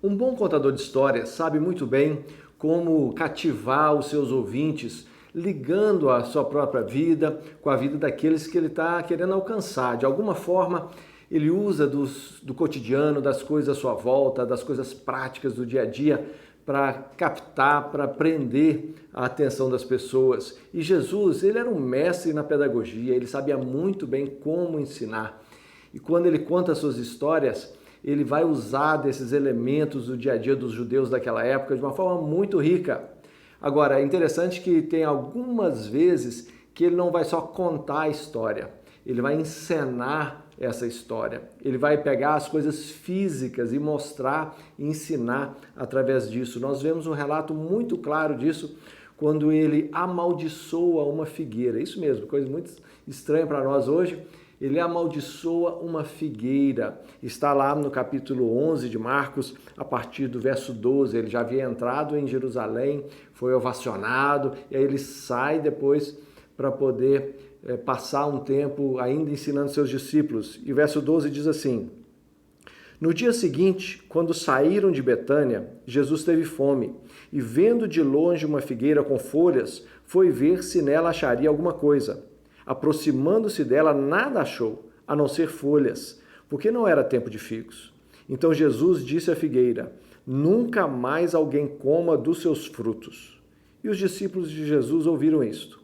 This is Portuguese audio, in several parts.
Um bom contador de histórias sabe muito bem como cativar os seus ouvintes, ligando a sua própria vida com a vida daqueles que ele está querendo alcançar. De alguma forma, ele usa do cotidiano, das coisas à sua volta, das coisas práticas do dia a dia, para captar, para prender a atenção das pessoas. E Jesus, ele era um mestre na pedagogia, ele sabia muito bem como ensinar. E quando ele conta suas histórias, ele vai usar desses elementos do dia a dia dos judeus daquela época de uma forma muito rica. Agora, é interessante que tem algumas vezes que ele não vai só contar a história, ele vai encenar essa história. Ele vai pegar as coisas físicas e mostrar e ensinar através disso. Nós vemos um relato muito claro disso quando ele amaldiçoa uma figueira. Isso mesmo, coisa muito estranha para nós hoje. Ele amaldiçoa uma figueira. Está lá no capítulo 11 de Marcos, a partir do verso 12. Ele já havia entrado em Jerusalém, foi ovacionado, e aí ele sai depois para poder passar um tempo ainda ensinando seus discípulos. E o verso 12 diz assim: No dia seguinte, quando saíram de Betânia, Jesus teve fome, e vendo de longe uma figueira com folhas, foi ver se nela acharia alguma coisa. Aproximando-se dela, nada achou, a não ser folhas, porque não era tempo de figos. Então Jesus disse à figueira: Nunca mais alguém coma dos seus frutos. E os discípulos de Jesus ouviram isto.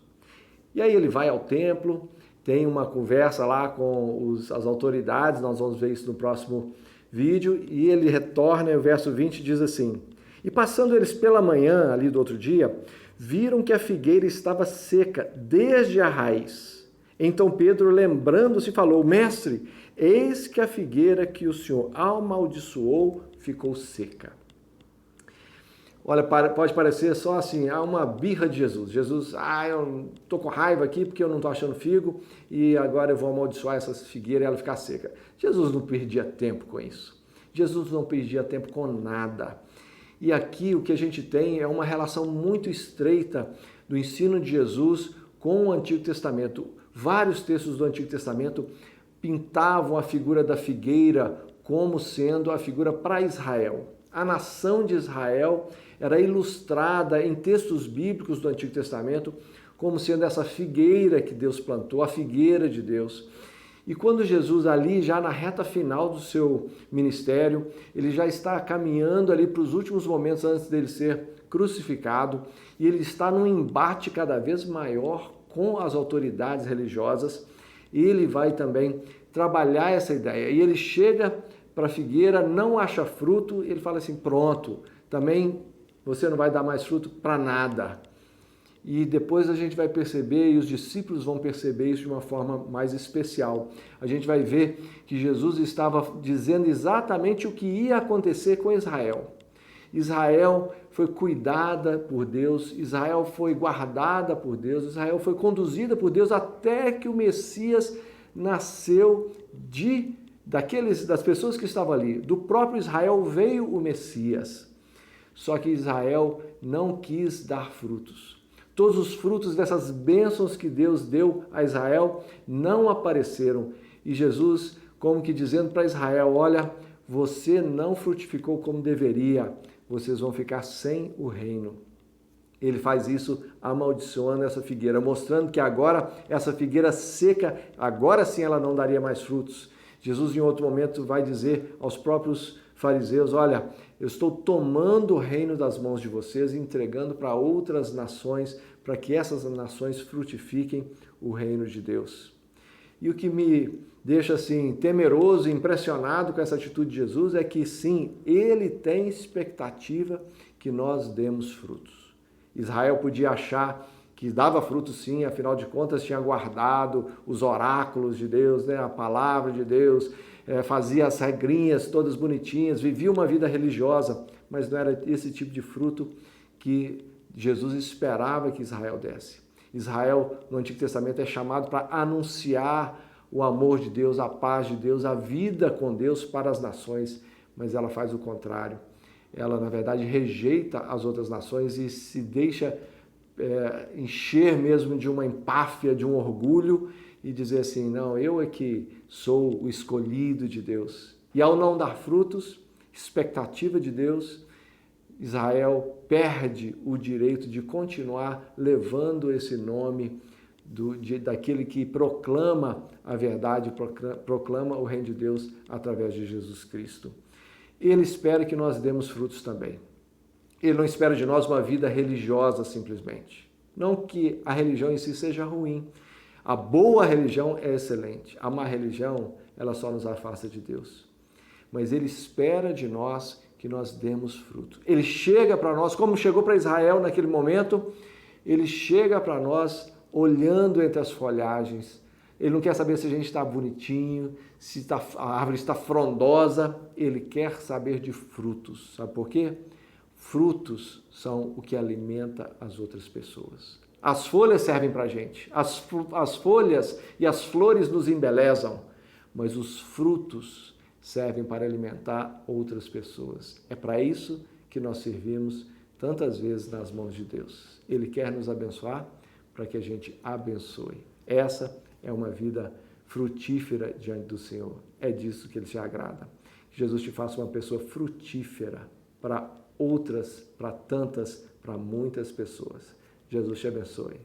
E aí ele vai ao templo, tem uma conversa lá com as autoridades, nós vamos ver isso no próximo vídeo, e ele retorna, e o verso 20 diz assim: E passando eles pela manhã, ali do outro dia, viram que a figueira estava seca desde a raiz. Então Pedro, lembrando-se, falou: Mestre, eis que a figueira que o Senhor amaldiçoou ficou seca. Olha, pode parecer só assim, uma birra de Jesus. Jesus, eu estou com raiva aqui porque eu não estou achando figo e agora eu vou amaldiçoar essa figueira e ela ficar seca. Jesus não perdia tempo com isso. Jesus não perdia tempo com nada. E aqui o que a gente tem é uma relação muito estreita do ensino de Jesus com o Antigo Testamento. Vários textos do Antigo Testamento pintavam a figura da figueira como sendo a figura para Israel. A nação de Israel era ilustrada em textos bíblicos do Antigo Testamento como sendo essa figueira que Deus plantou, a figueira de Deus. E quando Jesus ali, já na reta final do seu ministério, ele já está caminhando ali para os últimos momentos antes dele ser crucificado, e ele está num embate cada vez maior com as autoridades religiosas, ele vai também trabalhar essa ideia. E ele chega para a figueira, não acha fruto, ele fala assim: pronto, também você não vai dar mais fruto para nada. E depois a gente vai perceber, e os discípulos vão perceber isso de uma forma mais especial. A gente vai ver que Jesus estava dizendo exatamente o que ia acontecer com Israel. Israel foi cuidada por Deus, Israel foi guardada por Deus, Israel foi conduzida por Deus até que o Messias nasceu das pessoas que estavam ali. Do próprio Israel veio o Messias. Só que Israel não quis dar frutos. Todos os frutos dessas bênçãos que Deus deu a Israel não apareceram. E Jesus, como que dizendo para Israel: olha, você não frutificou como deveria, vocês vão ficar sem o reino. Ele faz isso amaldiçoando essa figueira, mostrando que agora essa figueira seca, agora sim ela não daria mais frutos. Jesus em outro momento vai dizer aos próprios fariseus: olha, eu estou tomando o reino das mãos de vocês e entregando para outras nações, para que essas nações frutifiquem o reino de Deus. E o que me deixa assim temeroso e impressionado com essa atitude de Jesus é que sim, ele tem expectativa que nós demos frutos. Israel podia achar que dava frutos sim, afinal de contas tinha guardado os oráculos de Deus, a palavra de Deus, fazia as regrinhas todas bonitinhas, vivia uma vida religiosa, mas não era esse tipo de fruto que Jesus esperava que Israel desse. Israel, no Antigo Testamento, é chamado para anunciar o amor de Deus, a paz de Deus, a vida com Deus para as nações, mas ela faz o contrário. Ela, na verdade, rejeita as outras nações e se deixa encher mesmo de uma empáfia, de um orgulho e dizer assim: não, eu é que sou o escolhido de Deus. E ao não dar frutos, expectativa de Deus, Israel perde o direito de continuar levando esse nome daquele que proclama a verdade, proclama o reino de Deus através de Jesus Cristo. Ele espera que nós demos frutos também. Ele não espera de nós uma vida religiosa simplesmente. Não que a religião em si seja ruim. A boa religião é excelente. A má religião, ela só nos afasta de Deus. Mas ele espera de nós que nós demos fruto. Ele chega para nós, como chegou para Israel naquele momento, ele chega para nós olhando entre as folhagens. Ele não quer saber se a gente está bonitinho, se a árvore está frondosa. Ele quer saber de frutos. Sabe por quê? Frutos são o que alimenta as outras pessoas. As folhas servem para a gente. As folhas e as flores nos embelezam, mas os frutos servem para alimentar outras pessoas. É para isso que nós servimos tantas vezes nas mãos de Deus. Ele quer nos abençoar para que a gente abençoe. Essa é uma vida frutífera diante do Senhor. É disso que Ele se agrada. Que Jesus te faça uma pessoa frutífera para outras, para tantas, para muitas pessoas. Jesus te abençoe.